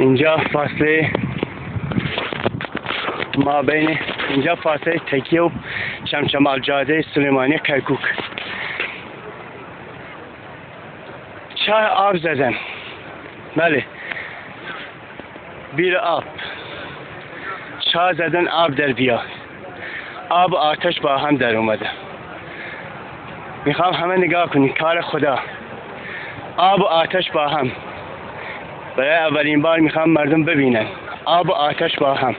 اینجا فاصله ما بین اینجا فاصله تکیه و چمچمال جاده سلیمانی کرکوک. چای آب زدن، بله، بیر آب، چای زدن آب در بیاد، آب و آتش با هم در اومده. میخوام همه نگاه کنید کار خدا، آب و آتش با هم. برای اولین بار میخوام مردم ببینن آب و آتش با هم.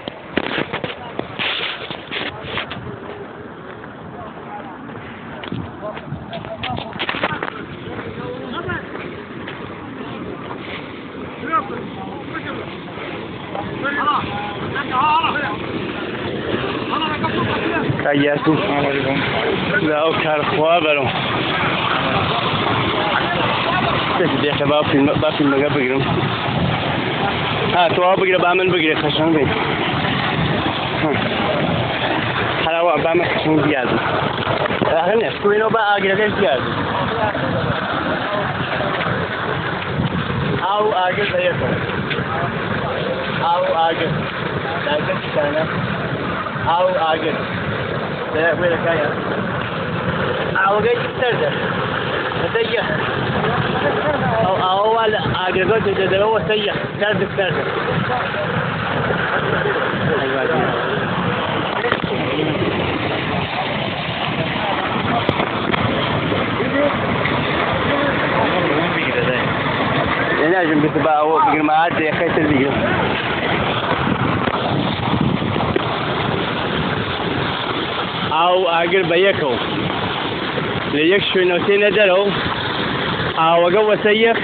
خیاطی لا کارخواه برام دیگه با فیلم نگاه بگیرم. ها تو آب بگیره با من بگیره خشن بگیر. حالا با من خشن بیاد. نه کوینو با آگرگش بیاد. او آگر بیاد. او آگر. آگر چنه. او آگر. ده ویل کایا. او گه چطوره؟ سيء أو أول أجرجات ده هو سيء سرد لازم بتبقى هو بجماعات زي خيط الفيديو أو أجر بيكو ليك شو نوتين درو أو جو سيخ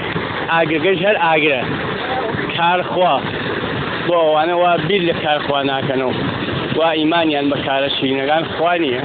أجرجش هل أجره كارخوا بو أنا وبيل كارخوا ناكنو وإيماني المكارشين كان خوانيه